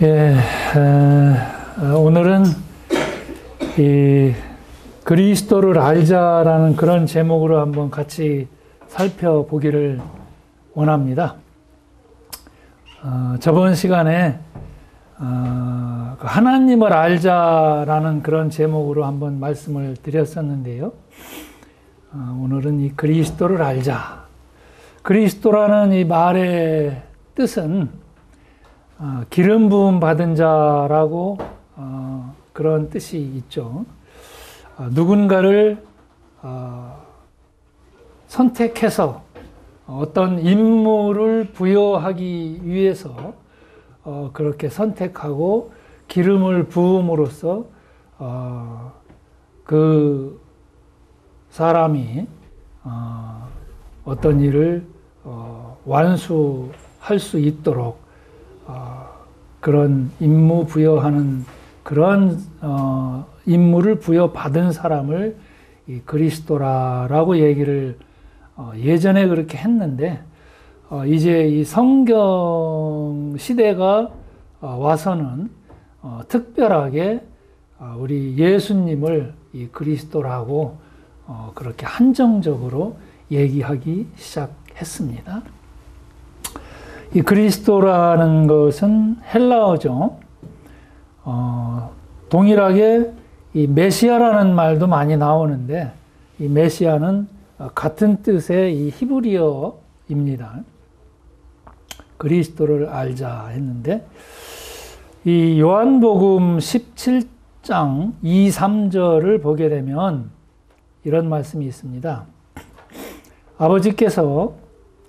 예, 오늘은 이 그리스도를 알자라는 그런 제목으로 한번 같이 살펴보기를 원합니다. 저번 시간에 하나님을 알자라는 그런 제목으로 한번 말씀을 드렸었는데요. 오늘은 이 그리스도를 알자. 그리스도라는 이 말의 뜻은 기름 부음 받은 자라고 그런 뜻이 있죠. 누군가를 선택해서 어떤 임무를 부여하기 위해서 그렇게 선택하고 기름을 부음으로써 그 사람이 어떤 일을 완수할 수 있도록 그런 임무 부여하는 그런 임무를 부여받은 사람을 이 그리스도라고 얘기를 예전에 그렇게 했는데 이제 이 성경 시대가 와서는 특별하게 우리 예수님을 이 그리스도라고 그렇게 한정적으로 얘기하기 시작했습니다. 이 그리스도라는 것은 헬라어죠. 동일하게 이 메시아라는 말도 많이 나오는데 이 메시아는 같은 뜻의 이 히브리어입니다. 그리스도를 알자 했는데 이 요한복음 17장 2, 3절을 보게 되면 이런 말씀이 있습니다. 아버지께서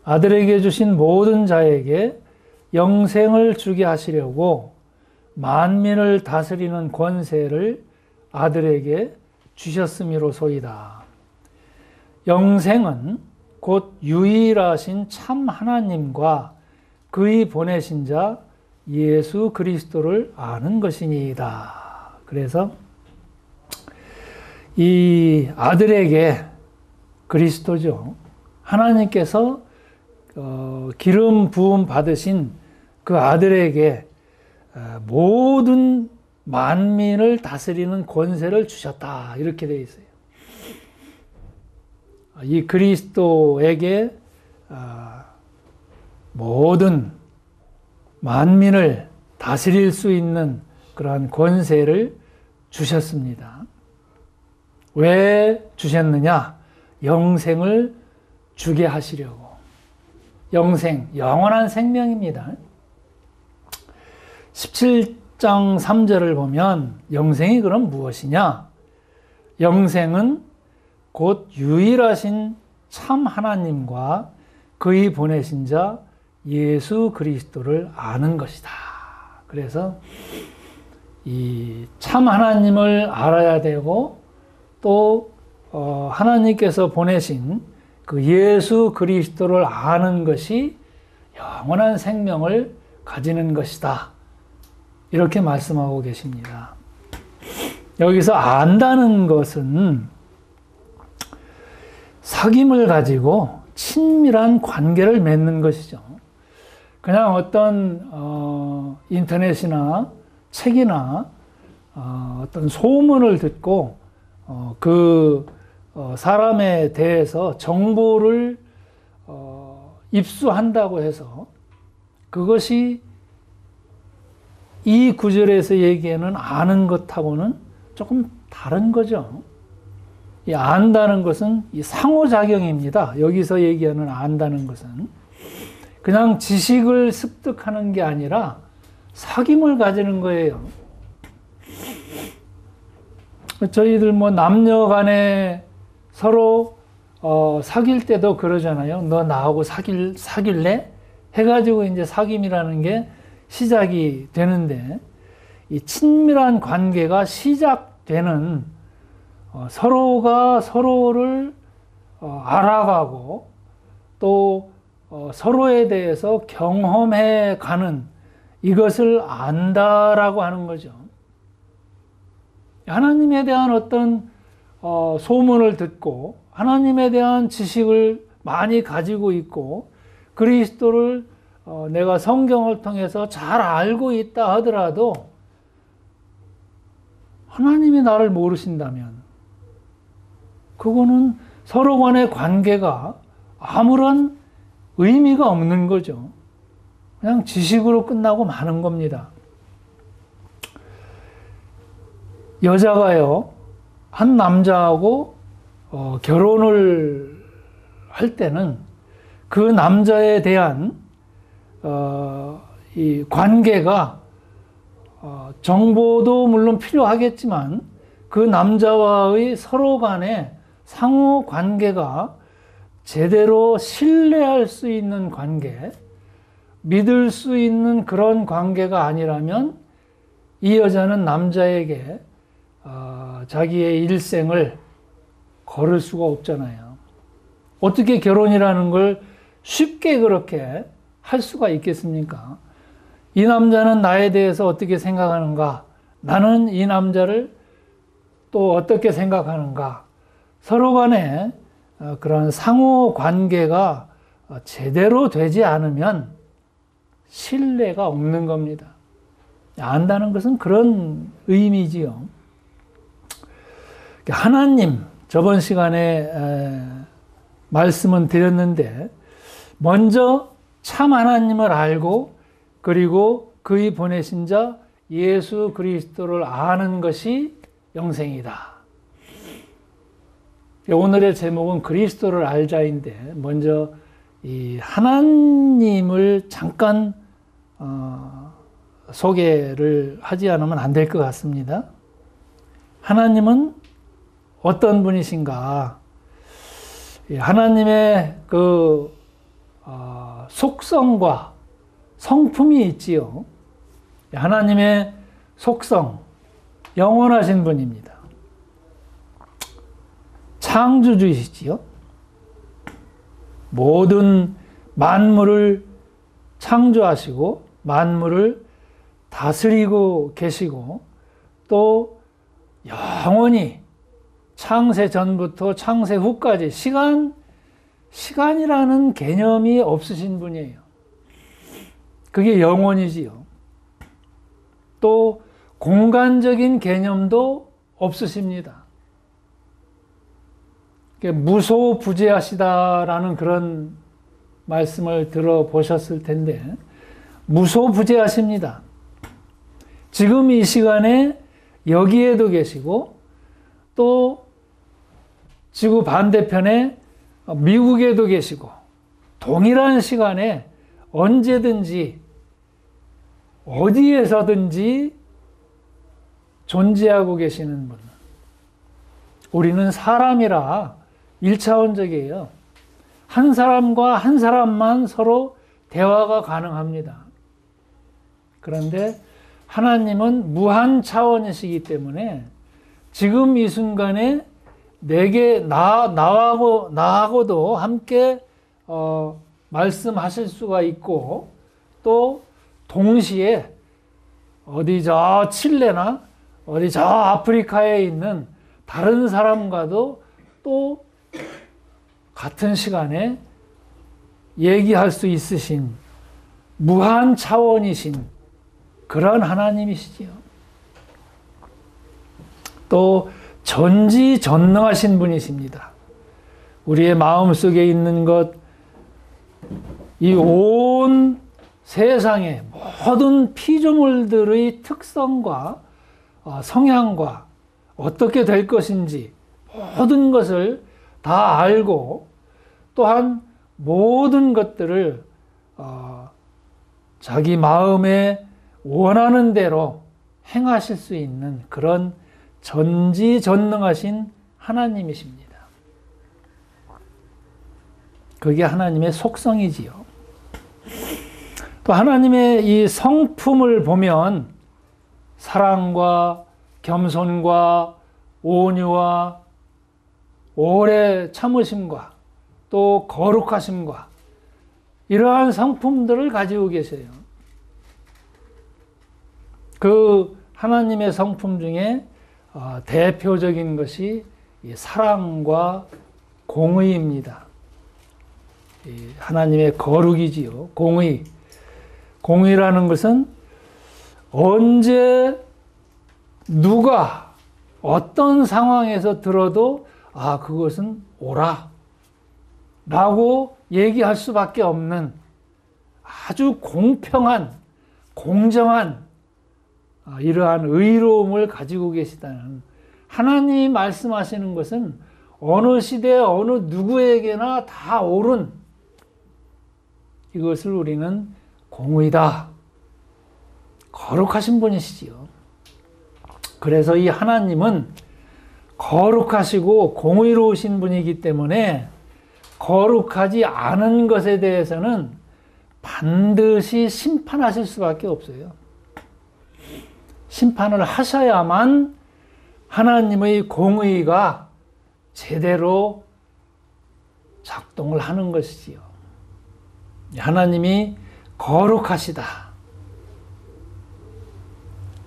아들에게 주신 모든 자에게 영생을 주게 하시려고 만민을 다스리는 권세를 아들에게 주셨음이로소이다. 영생은 곧 유일하신 참 하나님과 그의 보내신 자 예수 그리스도를 아는 것이니이다. 그래서 이 아들에게 그리스도죠. 하나님께서 기름 부음 받으신 그 아들에게 모든 만민을 다스리는 권세를 주셨다. 이렇게 되어 있어요. 이 그리스도에게 모든 만민을 다스릴 수 있는 그러한 권세를 주셨습니다. 왜 주셨느냐? 영생을 주게 하시려고. 영생, 영원한 생명입니다. 17장 3절을 보면 영생이 그럼 무엇이냐? 영생은 곧 유일하신 참 하나님과 그의 보내신 자 예수 그리스도를 아는 것이다. 그래서 이 참 하나님을 알아야 되고 또 하나님께서 보내신 그 예수 그리스도를 아는 것이 영원한 생명을 가지는 것이다. 이렇게 말씀하고 계십니다. 여기서 안다는 것은 사귐을 가지고 친밀한 관계를 맺는 것이죠. 그냥 어떤 인터넷이나 책이나 어떤 소문을 듣고 그 사람에 대해서 정보를 입수한다고 해서 그것이 이 구절에서 얘기하는 아는 것하고는 조금 다른 거죠. 이 안다는 것은 이 상호작용입니다. 여기서 얘기하는 안다는 것은 그냥 지식을 습득하는 게 아니라 사귐을 가지는 거예요. 저희들 뭐 남녀 간에 서로 사귈 때도 그러잖아요. 너 나하고 사귈래? 해가지고 이제 사귐이라는 게 시작이 되는데 이 친밀한 관계가 시작되는 서로가 서로를 알아가고 또 서로에 대해서 경험해 가는 이것을 안다라고 하는 거죠. 하나님에 대한 어떤 소문을 듣고 하나님에 대한 지식을 많이 가지고 있고 그리스도를 내가 성경을 통해서 잘 알고 있다 하더라도 하나님이 나를 모르신다면 그거는 서로 간의 관계가 아무런 의미가 없는 거죠. 그냥 지식으로 끝나고 마는 겁니다. 여자가요, 한 남자하고 결혼을 할 때는 그 남자에 대한 이 관계가 정보도 물론 필요하겠지만 그 남자와의 서로 간의 상호 관계가 제대로 신뢰할 수 있는 관계, 믿을 수 있는 그런 관계가 아니라면 이 여자는 남자에게 자기의 일생을 걸을 수가 없잖아요. 어떻게 결혼이라는 걸 쉽게 그렇게 할 수가 있겠습니까? 이 남자는 나에 대해서 어떻게 생각하는가? 나는 이 남자를 또 어떻게 생각하는가? 서로 간에 그런 상호 관계가 제대로 되지 않으면 신뢰가 없는 겁니다. 안다는 것은 그런 의미지요. 하나님, 저번 시간에 말씀은 드렸는데 먼저 참 하나님을 알고 그리고 그의 보내신 자 예수 그리스도를 아는 것이 영생이다. 오늘의 제목은 그리스도를 알자인데 먼저 이 하나님을 잠깐 소개를 하지 않으면 안 될 것 같습니다. 하나님은 어떤 분이신가? 하나님의 그 속성과 성품이 있지요. 하나님의 속성, 영원하신 분입니다. 창조주이시지요. 모든 만물을 창조하시고 만물을 다스리고 계시고 또 영원히 창세 전부터 창세 후까지 시간이라는 개념이 없으신 분이에요. 그게 영원이지요. 또 공간적인 개념도 없으십니다. 무소부재하시다라는 그런 말씀을 들어보셨을 텐데 무소부재하십니다. 지금 이 시간에 여기에도 계시고 또 지구 반대편에 미국에도 계시고 동일한 시간에 언제든지 어디에서든지 존재하고 계시는 분. 우리는 사람이라 1차원적이에요. 한 사람과 한 사람만 서로 대화가 가능합니다. 그런데 하나님은 무한 차원이시기 때문에 지금 이 순간에 나하고도 함께 말씀하실 수가 있고 또 동시에 어디 저 칠레나 어디 저 아프리카에 있는 다른 사람과도 또 같은 시간에 얘기할 수 있으신 무한 차원이신 그런 하나님이시지요. 또 전지전능하신 분이십니다. 우리의 마음속에 있는 것, 이 온 세상의 모든 피조물들의 특성과 성향과 어떻게 될 것인지 모든 것을 다 알고 또한 모든 것들을 자기 마음에 원하는 대로 행하실 수 있는 그런 전지전능하신 하나님이십니다. 그게 하나님의 속성이지요. 또 하나님의 이 성품을 보면 사랑과 겸손과 온유와 오래 참으심과 또 거룩하심과 이러한 성품들을 가지고 계세요. 그 하나님의 성품 중에 대표적인 것이 사랑과 공의입니다. 하나님의 거룩이지요. 공의. 공의라는 것은 언제 누가 어떤 상황에서 들어도 그것은 옳아 라고 얘기할 수밖에 없는 아주 공평한 공정한 이러한 의로움을 가지고 계시다는, 하나님이 말씀하시는 것은 어느 시대 어느 누구에게나 다 옳은, 이것을 우리는 공의다, 거룩하신 분이시지요. 그래서 이 하나님은 거룩하시고 공의로우신 분이기 때문에 거룩하지 않은 것에 대해서는 반드시 심판하실 수밖에 없어요. 심판을 하셔야만 하나님의 공의가 제대로 작동을 하는 것이지요. 하나님이 거룩하시다.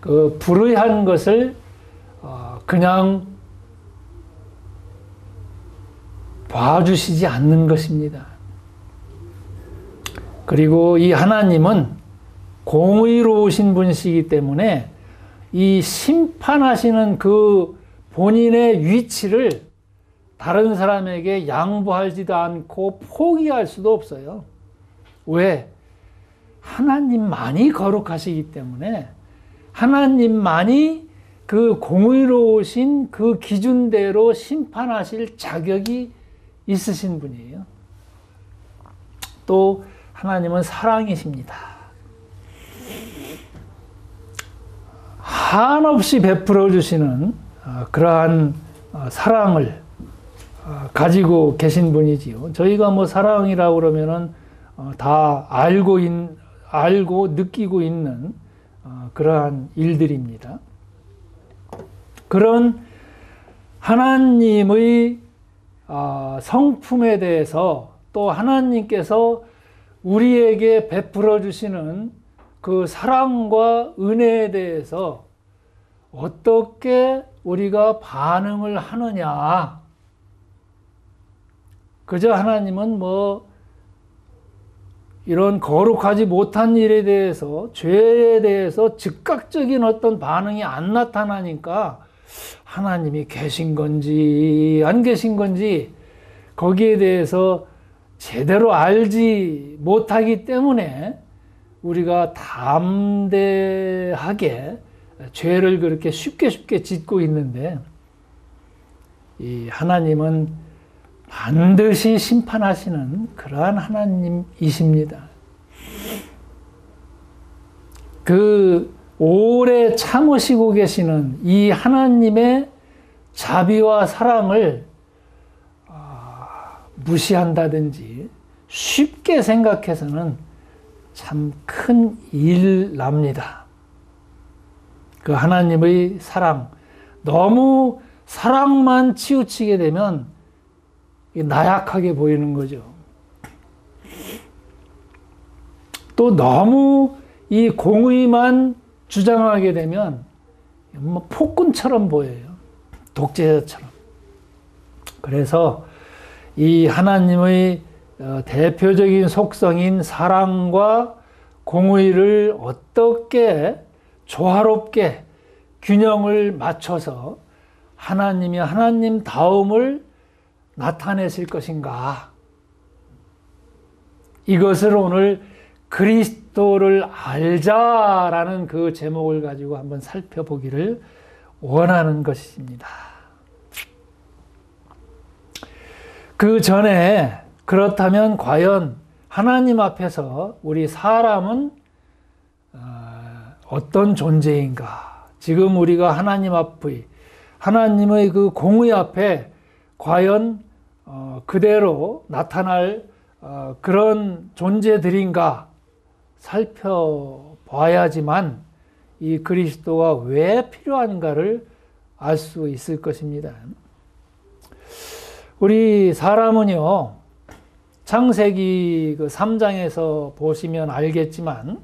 그 불의한 것을 그냥 봐주시지 않는 것입니다. 그리고 이 하나님은 공의로우신 분이시기 때문에 이 심판하시는 그 본인의 위치를 다른 사람에게 양보하지도 않고 포기할 수도 없어요. 왜? 하나님만이 거룩하시기 때문에 하나님만이 그 공의로우신 그 기준대로 심판하실 자격이 있으신 분이에요. 또 하나님은 사랑이십니다. 한없이 베풀어 주시는 그러한 사랑을 가지고 계신 분이지요. 저희가 뭐 사랑이라고 그러면은 다 알고 느끼고 있는 그러한 일들입니다. 그런 하나님의 성품에 대해서, 또 하나님께서 우리에게 베풀어 주시는 그 사랑과 은혜에 대해서 어떻게 우리가 반응을 하느냐. 그저 하나님은 뭐 이런 거룩하지 못한 일에 대해서, 죄에 대해서 즉각적인 어떤 반응이 안 나타나니까 하나님이 계신 건지 안 계신 건지 거기에 대해서 제대로 알지 못하기 때문에 우리가 담대하게 죄를 그렇게 쉽게 짓고 있는데, 이 하나님은 반드시 심판하시는 그러한 하나님이십니다. 그 오래 참으시고 계시는 이 하나님의 자비와 사랑을 무시한다든지 쉽게 생각해서는 참 큰 일 납니다. 그 하나님의 사랑, 너무 사랑만 치우치게 되면 나약하게 보이는 거죠. 또 너무 이 공의만 주장하게 되면 뭐 폭군처럼 보여요. 독재자처럼. 그래서 이 하나님의 대표적인 속성인 사랑과 공의를 어떻게 조화롭게 균형을 맞춰서 하나님이 하나님다움을 나타내실 것인가. 이것을 오늘 그리스도를 알자라는 그 제목을 가지고 한번 살펴보기를 원하는 것입니다. 그 전에 그렇다면 과연 하나님 앞에서 우리 사람은 어떤 존재인가? 지금 우리가 하나님 앞의 하나님의 그 공의 앞에 과연 그대로 나타날 그런 존재들인가 살펴봐야지만 이 그리스도가 왜 필요한가를 알 수 있을 것입니다. 우리 사람은요, 창세기 그 3장에서 보시면 알겠지만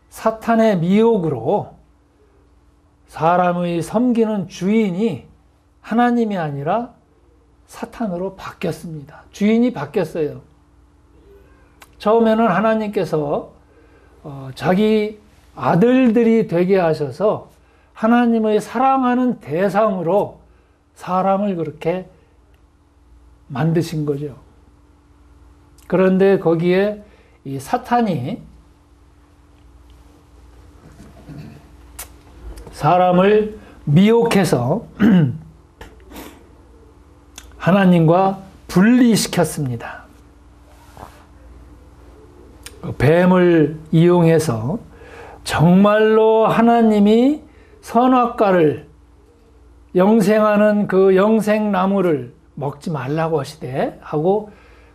사탄의 미혹으로 사람의 섬기는 주인이 하나님이 아니라 사탄으로 바뀌었습니다. 주인이 바뀌었어요. 처음에는 하나님께서 자기 아들들이 되게 하셔서 하나님의 사랑하는 대상으로 사람을 그렇게 만드신 거죠. 그런데 거기에 이 사탄이 사람을 미혹해서 하나님과 분리시켰습니다. 뱀을 이용해서 정말로 하나님이 선악과를 영생하는 그 영생나무를 먹지 말라고 하시되 하고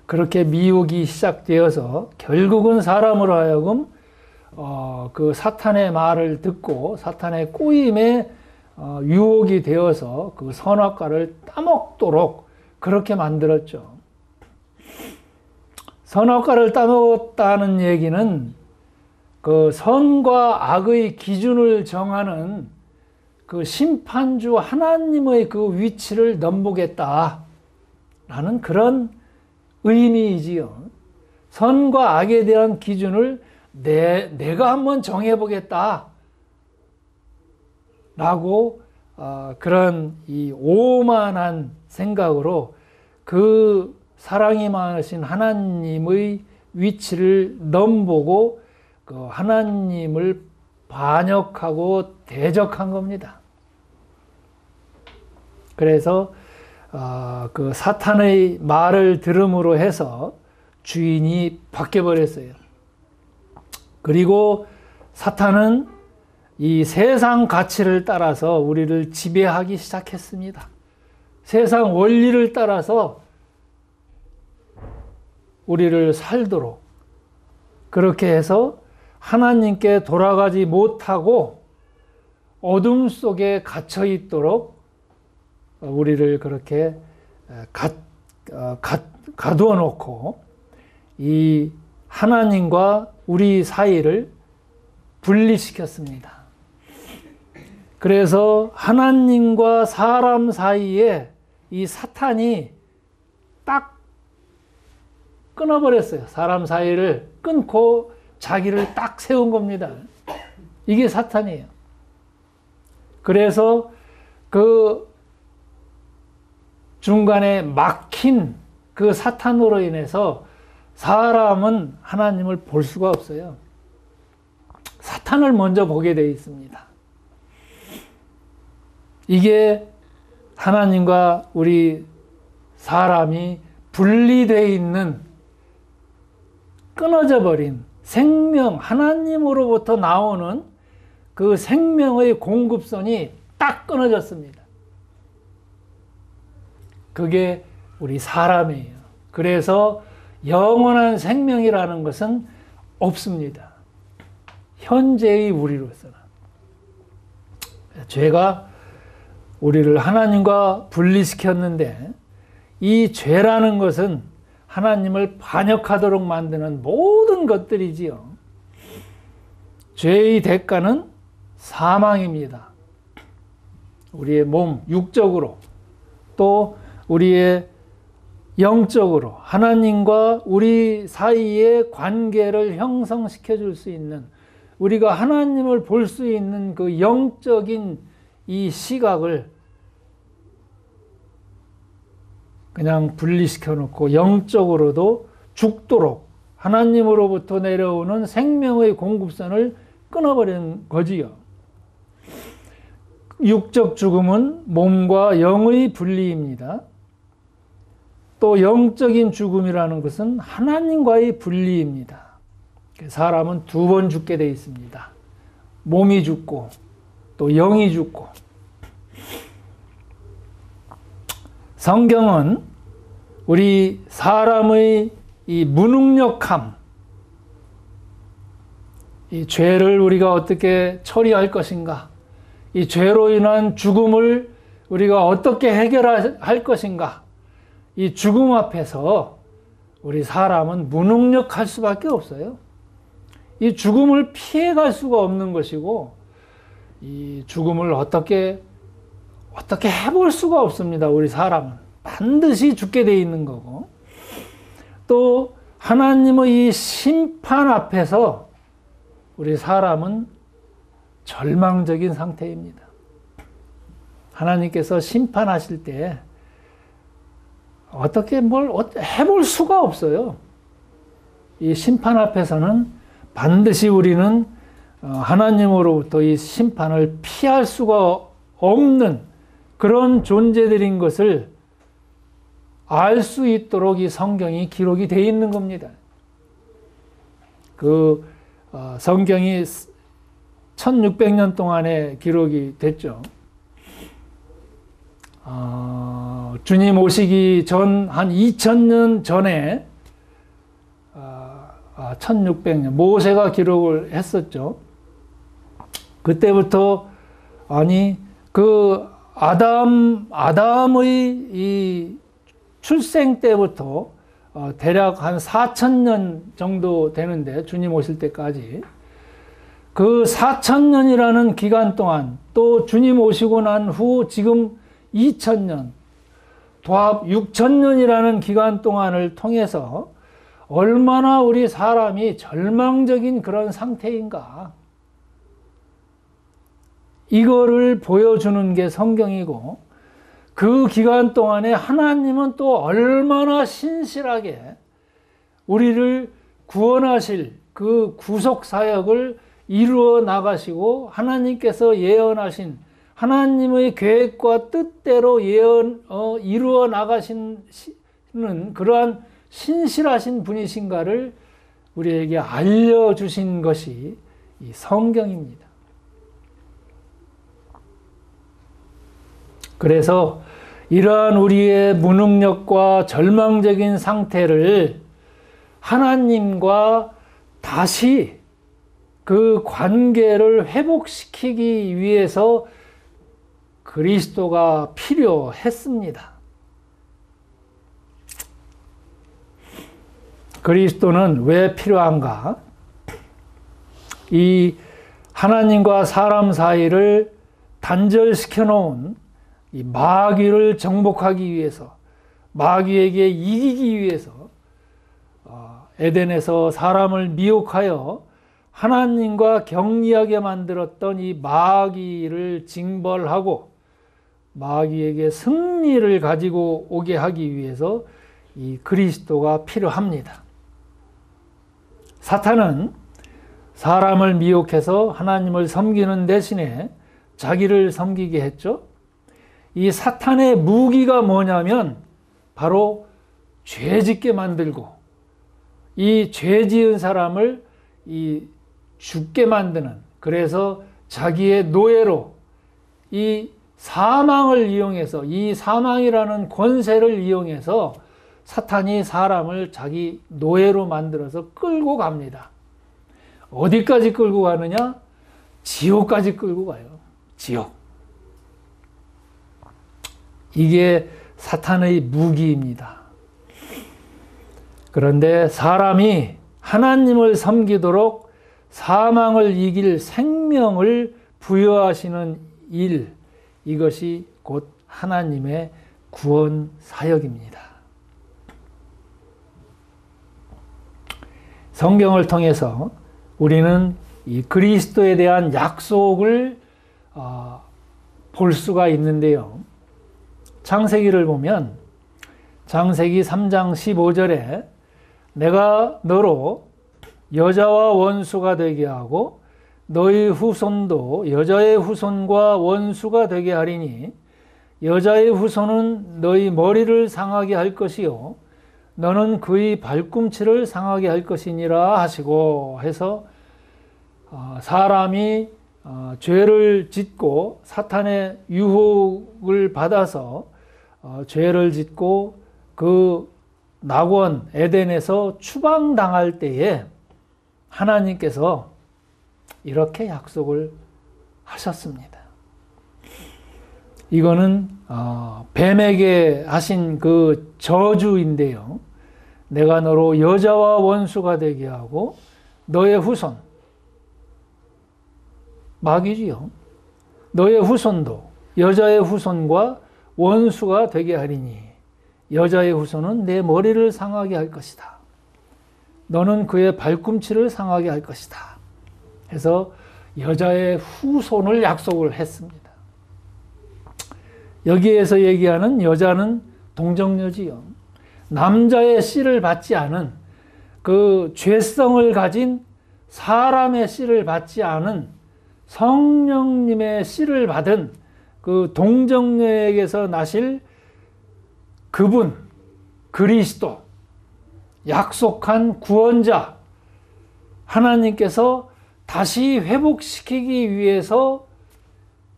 그렇게 미혹이 시작되어서 결국은 사람으로 하여금 그 사탄의 말을 듣고 사탄의 꼬임에 유혹이 되어서 그 선악과를 따먹도록 그렇게 만들었죠. 선악과를 따먹었다는 얘기는 그 선과 악의 기준을 정하는 그 심판주 하나님의 그 위치를 넘보겠다라는 그런 의미이지요. 선과 악에 대한 기준을 내가 한번 정해보겠다 라고 그런 이 오만한 생각으로 그 사랑이 많으신 하나님의 위치를 넘보고 그 하나님을 반역하고 대적한 겁니다. 그래서 그 사탄의 말을 들음으로 해서 주인이 바뀌어버렸어요. 그리고 사탄은 이 세상 가치를 따라서 우리를 지배하기 시작했습니다. 세상 원리를 따라서 우리를 살도록 그렇게 해서 하나님께 돌아가지 못하고 어둠 속에 갇혀 있도록 우리를 그렇게 가두어 놓고 이 하나님과 우리 사이를 분리시켰습니다. 그래서 하나님과 사람 사이에 이 사탄이 딱 끊어버렸어요. 사람 사이를 끊고 자기를 딱 세운 겁니다. 이게 사탄이에요. 그래서 그 중간에 막힌 그 사탄으로 인해서 사람은 하나님을 볼 수가 없어요. 사탄을 먼저 보게 되어 있습니다. 이게 하나님과 우리 사람이 분리되어 있는 끊어져 버린 생명, 하나님으로부터 나오는 그 생명의 공급선이 딱 끊어졌습니다. 그게 우리 사람이에요. 그래서 영원한 생명이라는 것은 없습니다. 현재의 우리로서는. 죄가 우리를 하나님과 분리시켰는데 이 죄라는 것은 하나님을 반역하도록 만드는 모든 것들이지요. 죄의 대가는 사망입니다. 우리의 몸, 육적으로 또 우리의 영적으로 하나님과 우리 사이의 관계를 형성시켜 줄 수 있는 우리가 하나님을 볼 수 있는 그 영적인 이 시각을 그냥 분리시켜 놓고 영적으로도 죽도록 하나님으로부터 내려오는 생명의 공급선을 끊어버린 거지요. 육적 죽음은 몸과 영의 분리입니다. 또 영적인 죽음이라는 것은 하나님과의 분리입니다. 사람은 두 번 죽게 되어 있습니다. 몸이 죽고 또 영이 죽고. 성경은 우리 사람의 이 무능력함, 이 죄를 우리가 어떻게 처리할 것인가, 이 죄로 인한 죽음을 우리가 어떻게 해결할 것인가, 이 죽음 앞에서 우리 사람은 무능력할 수밖에 없어요. 이 죽음을 피해갈 수가 없는 것이고 이 죽음을 어떻게 해볼 수가 없습니다. 우리 사람은 반드시 죽게 돼 있는 거고 또 하나님의 이 심판 앞에서 우리 사람은 절망적인 상태입니다. 하나님께서 심판하실 때 어떻게 뭘 해볼 수가 없어요. 이 심판 앞에서는 반드시 우리는 하나님으로부터 이 심판을 피할 수가 없는 그런 존재들인 것을 알 수 있도록 이 성경이 기록이 되어 있는 겁니다. 그 성경이 1600년 동안에 기록이 됐죠. 주님 오시기 전 한 2000년 전에 1600년 모세가 기록을 했었죠. 그때부터 그 아담의 이 출생 때부터 대략 한 4000년 정도 되는데 주님 오실 때까지 그 4000년이라는 기간 동안 또 주님 오시고 난 후 지금 2000년 도합 6000년이라는 기간 동안을 통해서 얼마나 우리 사람이 절망적인 그런 상태인가 이거를 보여주는 게 성경이고 그 기간 동안에 하나님은 또 얼마나 신실하게 우리를 구원하실 그 구속 사역을 이루어 나가시고 하나님께서 예언하신 하나님의 계획과 뜻대로 이루어 나가시는 그러한 신실하신 분이신가를 우리에게 알려주신 것이 이 성경입니다. 그래서 이러한 우리의 무능력과 절망적인 상태를 하나님과 다시 그 관계를 회복시키기 위해서 그리스도가 필요했습니다. 그리스도는 왜 필요한가? 이 하나님과 사람 사이를 단절시켜 놓은 이 마귀를 정복하기 위해서, 마귀에게 이기기 위해서 에덴에서 사람을 미혹하여 하나님과 격리하게 만들었던 이 마귀를 징벌하고 마귀에게 승리를 가지고 오게 하기 위해서 이 그리스도가 필요합니다. 사탄은 사람을 미혹해서 하나님을 섬기는 대신에 자기를 섬기게 했죠. 이 사탄의 무기가 뭐냐면 바로 죄짓게 만들고 이 죄지은 사람을 죽게 만드는, 그래서 자기의 노예로 이 사망을 이용해서, 이 사망이라는 권세를 이용해서 사탄이 사람을 자기 노예로 만들어서 끌고 갑니다. 어디까지 끌고 가느냐? 지옥까지 끌고 가요. 지옥. 이게 사탄의 무기입니다. 그런데 사람이 하나님을 섬기도록 사망을 이길 생명을 부여하시는 일, 이것이 곧 하나님의 구원 사역입니다. 성경을 통해서 우리는 이 그리스도에 대한 약속을 볼 수가 있는데요. 창세기를 보면 창세기 3장 15절에 내가 너로 여자와 원수가 되게 하고 너희 후손도 여자의 후손과 원수가 되게 하리니 여자의 후손은 너희 머리를 상하게 할 것이요 너는 그의 발꿈치를 상하게 할 것이니라 하시고 해서 사람이 죄를 짓고 사탄의 유혹을 받아서 죄를 짓고 그 낙원 에덴에서 추방당할 때에 하나님께서 이렇게 약속을 하셨습니다. 이거는 뱀에게 하신 그 저주인데요. 내가 너로 여자와 원수가 되게 하고 너의 후손, 마귀지요. 너의 후손도 여자의 후손과 원수가 되게 하리니 여자의 후손은 내 머리를 상하게 할 것이다. 너는 그의 발꿈치를 상하게 할 것이다. 해서 여자의 후손을 약속을 했습니다. 여기에서 얘기하는 여자는 동정녀지요. 남자의 씨를 받지 않은 그 죄성을 가진 사람의 씨를 받지 않은 성령님의 씨를 받은 그 동정녀에게서 나실 그분, 그리스도, 약속한 구원자, 하나님께서 다시 회복시키기 위해서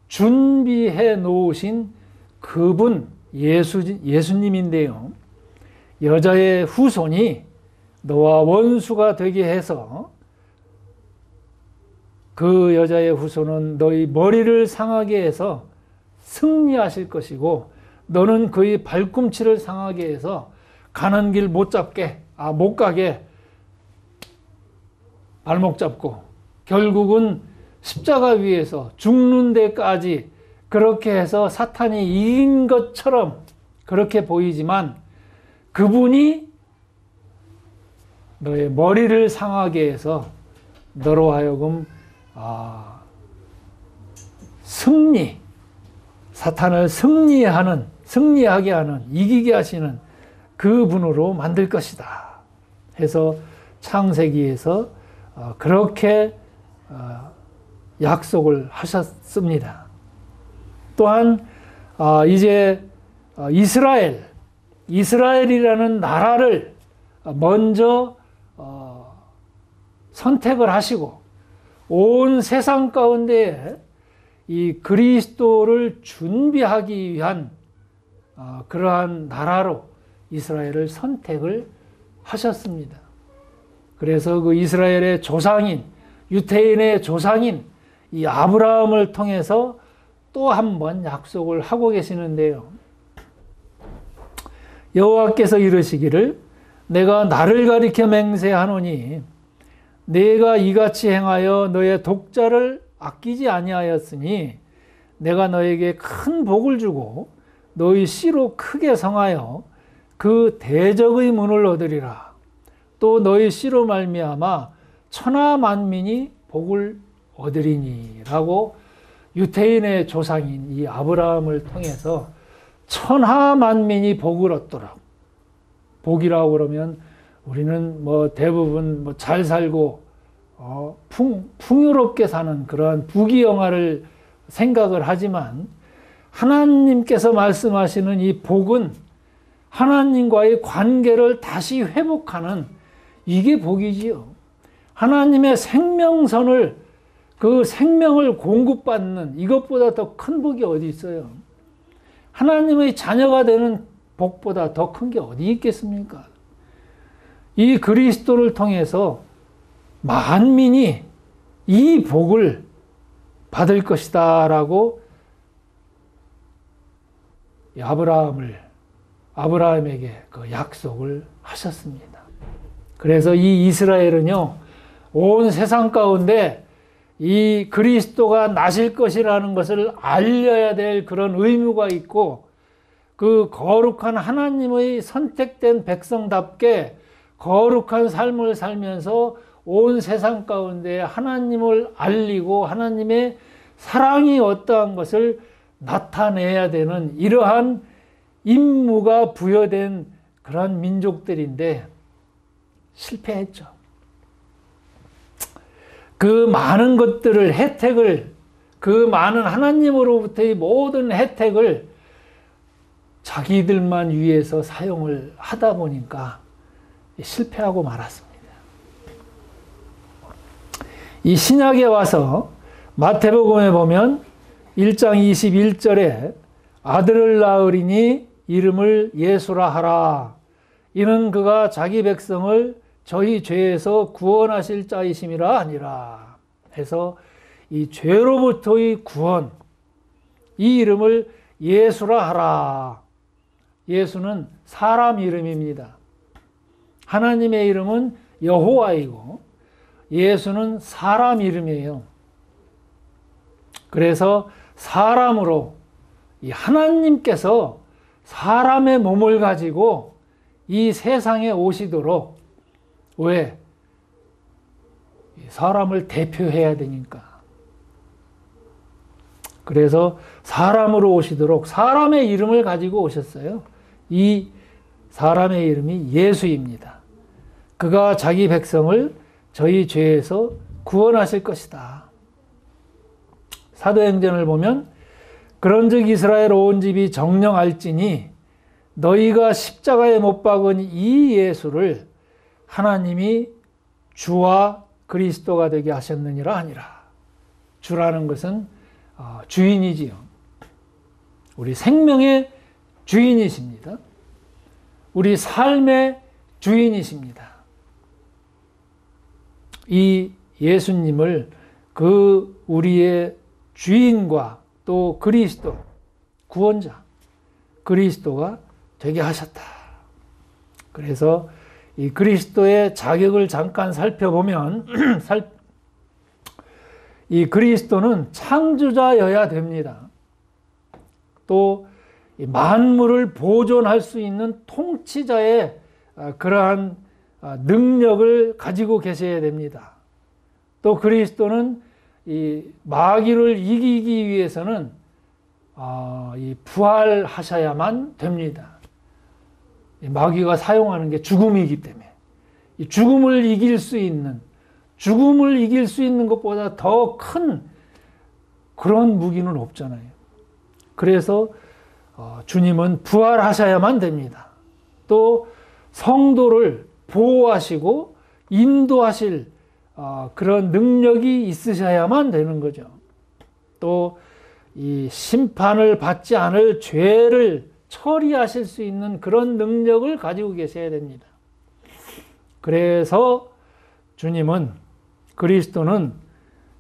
준비해 놓으신 그분, 예수님인데요. 여자의 후손이 너와 원수가 되게 해서 그 여자의 후손은 너희 머리를 상하게 해서 승리하실 것이고 너는 그의 발꿈치를 상하게 해서 가는 길 못 가게 발목 잡고 결국은 십자가 위에서 죽는 데까지 그렇게 해서 사탄이 이긴 것처럼 그렇게 보이지만 그분이 너의 머리를 상하게 해서 너로 하여금 사탄을 승리하게 하는, 이기게 하시는 그분으로 만들 것이다 해서 창세기에서 그렇게 약속을 하셨습니다. 또한 이제 이스라엘이라는 나라를 먼저 선택을 하시고 온 세상 가운데 이 그리스도를 준비하기 위한 그러한 나라로 이스라엘을 선택을 하셨습니다. 그래서 그 이스라엘의 조상인, 유태인의 조상인 이 아브라함을 통해서 또 한 번 약속을 하고 계시는데요. 여호와께서 이르시기를 내가 나를 가리켜 맹세하노니 내가 이같이 행하여 너의 독자를 아끼지 아니하였으니 내가 너에게 큰 복을 주고 너희 씨로 크게 성하여 그 대적의 문을 얻으리라. 또 너희 씨로 말미암아 천하 만민이 복을 얻으리니 라고 유태인의 조상인 이 아브라함을 통해서 천하 만민이 복을 얻더라. 복이라고 그러면 우리는 대부분 잘 살고 풍요롭게 사는 그러한 부귀영화를 생각을 하지만 하나님께서 말씀하시는 이 복은 하나님과의 관계를 다시 회복하는 이게 복이지요. 하나님의 생명선을 그 생명을 공급받는 이것보다 더 큰 복이 어디 있어요? 하나님의 자녀가 되는 복보다 더 큰 게 어디 있겠습니까? 이 그리스도를 통해서 만민이 이 복을 받을 것이다 라고 아브라함에게 그 약속을 하셨습니다. 그래서 이 이스라엘은요, 온 세상 가운데 이 그리스도가 나실 것이라는 것을 알려야 될 그런 의무가 있고 그 거룩한 하나님의 선택된 백성답게 거룩한 삶을 살면서 온 세상 가운데 하나님을 알리고 하나님의 사랑이 어떠한 것을 나타내야 되는 이러한 임무가 부여된 그런 민족들인데 실패했죠. 그 많은 것들을, 혜택을, 그 많은 하나님으로부터의 모든 혜택을 자기들만 위해서 사용을 하다 보니까 실패하고 말았습니다. 이 신약에 와서 마태복음에 보면 1장 21절에 아들을 낳으리니 이름을 예수라 하라. 이는 그가 자기 백성을 저희 죄에서 구원하실 자이심이라 아니라 해서 이 죄로부터의 구원, 이 이름을 예수라 하라. 예수는 사람 이름입니다. 하나님의 이름은 여호와이고 예수는 사람 이름이에요. 그래서 사람으로 이 하나님께서 사람의 몸을 가지고 이 세상에 오시도록 왜? 사람을 대표해야 되니까. 그래서 사람으로 오시도록 사람의 이름을 가지고 오셨어요. 이 사람의 이름이 예수입니다. 그가 자기 백성을 저희 죄에서 구원하실 것이다. 사도행전을 보면 그런즉 이스라엘 온 집이 정령할지니 너희가 십자가에 못 박은 이 예수를 하나님이 주와 그리스도가 되게 하셨느니라 하니라. 주라는 것은 주인이지요. 우리 생명의 주인이십니다. 우리 삶의 주인이십니다. 이 예수님을 그 우리의 주인과 또 그리스도, 구원자, 그리스도가 되게 하셨다. 그래서 이 그리스도의 자격을 잠깐 살펴보면 이 그리스도는 창조자여야 됩니다. 또 만물을 보존할 수 있는 통치자의 그러한 능력을 가지고 계셔야 됩니다. 또 그리스도는 이 마귀를 이기기 위해서는 이 부활하셔야만 됩니다. 마귀가 사용하는 게 죽음이기 때문에 이 죽음을 이길 수 있는 것보다 더 큰 그런 무기는 없잖아요. 그래서 주님은 부활하셔야만 됩니다. 또 성도를 보호하시고 인도하실 그런 능력이 있으셔야만 되는 거죠. 또 이 심판을 받지 않을 죄를 처리하실 수 있는 그런 능력을 가지고 계셔야 됩니다. 그래서 주님은, 그리스도는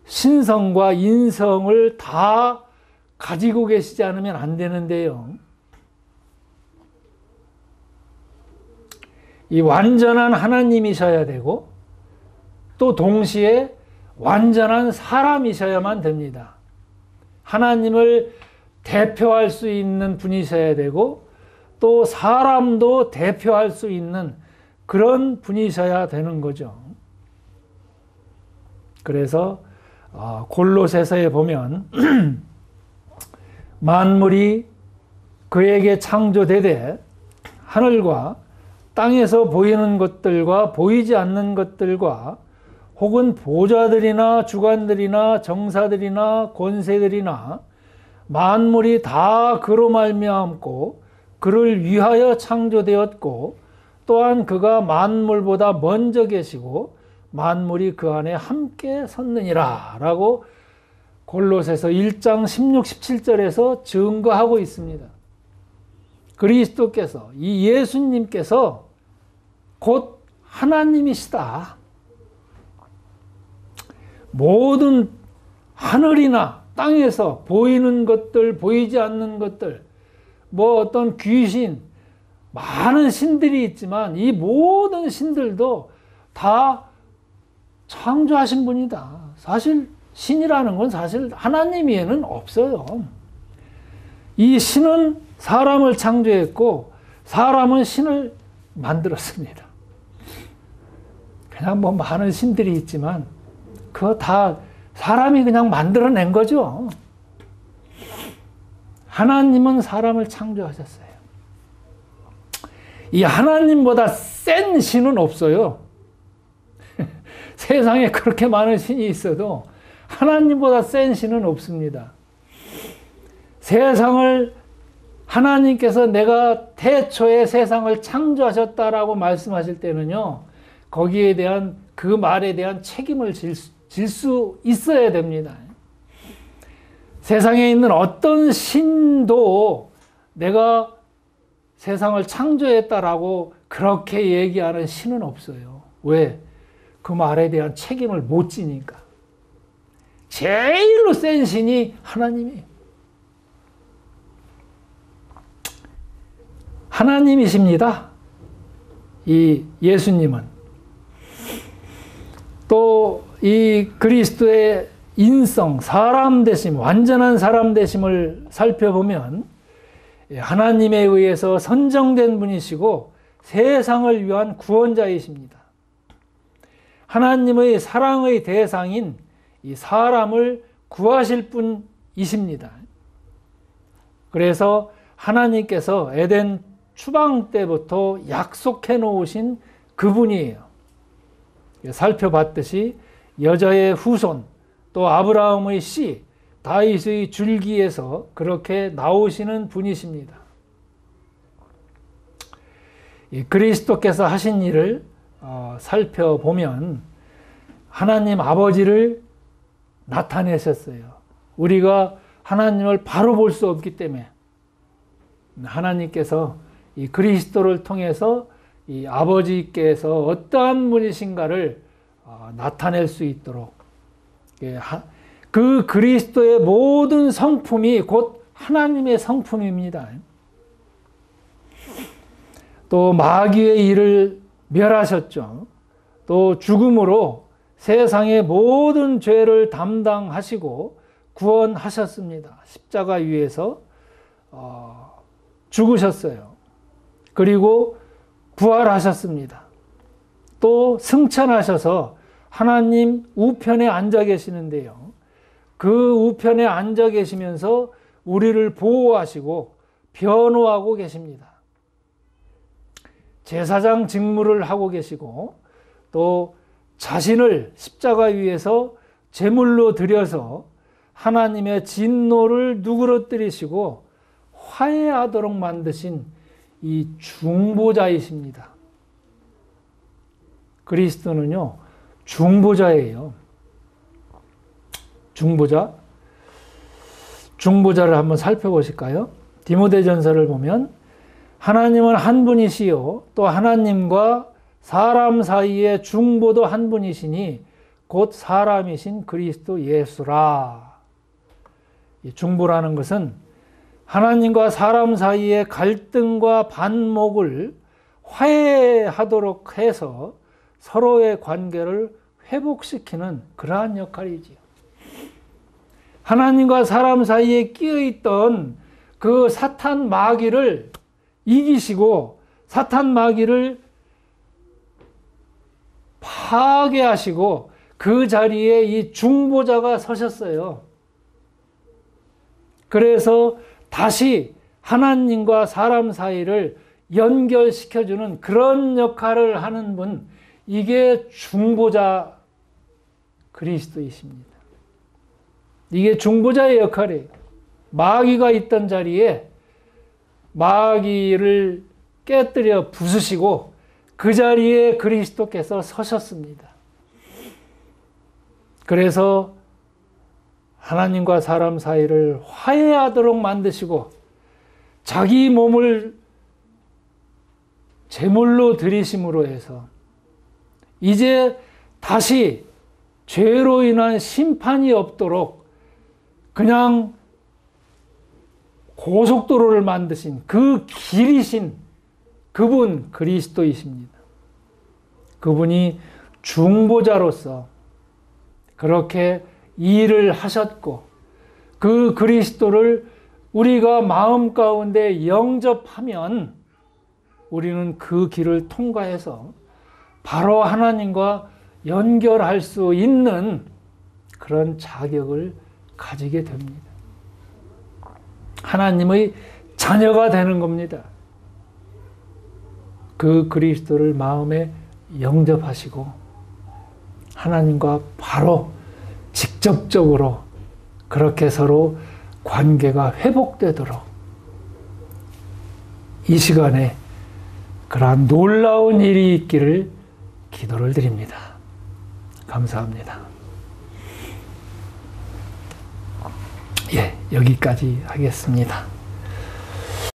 신성과 인성을 다 가지고 계시지 않으면 안 되는데요. 이 완전한 하나님이셔야 되고 또 동시에 완전한 사람이셔야만 됩니다. 하나님을 대표할 수 있는 분이셔야 되고 또 사람도 대표할 수 있는 그런 분이셔야 되는 거죠. 그래서 골로새서에 보면 만물이 그에게 창조되되 하늘과 땅에서 보이는 것들과 보이지 않는 것들과 혹은 보좌들이나 주관들이나 정사들이나 권세들이나 만물이 다 그로 말미암고 그를 위하여 창조되었고 또한 그가 만물보다 먼저 계시고 만물이 그 안에 함께 섰느니라 라고 골로새서 1장 16, 17절에서 증거하고 있습니다. 그리스도께서, 이 예수님께서 곧 하나님이시다. 모든 하늘이나 땅에서 보이는 것들, 보이지 않는 것들, 뭐 어떤 귀신, 많은 신들이 있지만 이 모든 신들도 다 창조하신 분이다. 사실 신이라는 건 사실 하나님 외에는 없어요. 이 신은 사람을 창조했고 사람은 신을 만들었습니다. 그냥 뭐 많은 신들이 있지만 그거 다 사람이 그냥 만들어낸 거죠. 하나님은 사람을 창조하셨어요. 이 하나님보다 센 신은 없어요. 세상에 그렇게 많은 신이 있어도 하나님보다 센 신은 없습니다. 세상을 하나님께서 내가 태초에 세상을 창조하셨다라고 말씀하실 때는요, 거기에 대한 그 말에 대한 책임을 질 수 있어야 됩니다. 세상에 있는 어떤 신도 내가 세상을 창조했다라고 그렇게 얘기하는 신은 없어요. 왜? 그 말에 대한 책임을 못 지니까. 제일로 센 신이 하나님이에요. 하나님이십니다. 이 예수님은. 또 이 그리스도의 인성, 사람 되심, 완전한 사람 되심을 살펴보면 하나님에 의해서 선정된 분이시고 세상을 위한 구원자이십니다. 하나님의 사랑의 대상인 이 사람을 구하실 분이십니다. 그래서 하나님께서 에덴 추방 때부터 약속해 놓으신 그분이에요. 살펴봤듯이 여자의 후손, 또 아브라함의 씨, 다윗의 줄기에서 그렇게 나오시는 분이십니다. 그리스도께서 하신 일을 살펴보면 하나님 아버지를 나타내셨어요. 우리가 하나님을 바로 볼 수 없기 때문에 하나님께서 이 그리스도를 통해서 이 아버지께서 어떠한 분이신가를 나타낼 수 있도록 그 그리스도의 모든 성품이 곧 하나님의 성품입니다. 또 마귀의 일을 멸하셨죠. 또 죽음으로 세상의 모든 죄를 담당하시고 구원하셨습니다. 십자가 위에서 죽으셨어요. 그리고 부활하셨습니다. 또 승천하셔서 하나님 우편에 앉아 계시는데요. 그 우편에 앉아 계시면서 우리를 보호하시고 변호하고 계십니다. 제사장 직무를 하고 계시고 또 자신을 십자가 위에서 제물로 드려서 하나님의 진노를 누그러뜨리시고 화해하도록 만드신 이 중보자이십니다. 그리스도는요, 중보자예요. 중보자를 한번 살펴보실까요? 디모데전서를 보면 하나님은 한 분이시요 또 하나님과 사람 사이의 중보도 한 분이시니 곧 사람이신 그리스도 예수라. 이 중보라는 것은 하나님과 사람 사이의 갈등과 반목을 화해하도록 해서 서로의 관계를 회복시키는 그러한 역할이지요. 하나님과 사람 사이에 끼어있던 그 사탄 마귀를 이기시고 사탄 마귀를 파괴하시고 그 자리에 이 중보자가 서셨어요. 그래서 다시 하나님과 사람 사이를 연결시켜주는 그런 역할을 하는 분, 이게 중보자 그리스도이십니다. 이게 중보자의 역할이에요. 마귀가 있던 자리에 마귀를 깨뜨려 부수시고 그 자리에 그리스도께서 서셨습니다. 그래서 하나님과 사람 사이를 화해하도록 만드시고 자기 몸을 제물로 드리심으로 해서 이제 다시 죄로 인한 심판이 없도록 그냥 고속도로를 만드신 그 길이신 그분 그리스도이십니다. 그분이 중보자로서 그렇게 일을 하셨고 그 그리스도를 우리가 마음 가운데 영접하면 우리는 그 길을 통과해서 바로 하나님과 연결할 수 있는 그런 자격을 가지게 됩니다. 하나님의 자녀가 되는 겁니다. 그 그리스도를 마음에 영접하시고 하나님과 바로 직접적으로 그렇게 서로 관계가 회복되도록 이 시간에 그러한 놀라운 일이 있기를 기도를 드립니다. 감사합니다. 예, 여기까지 하겠습니다.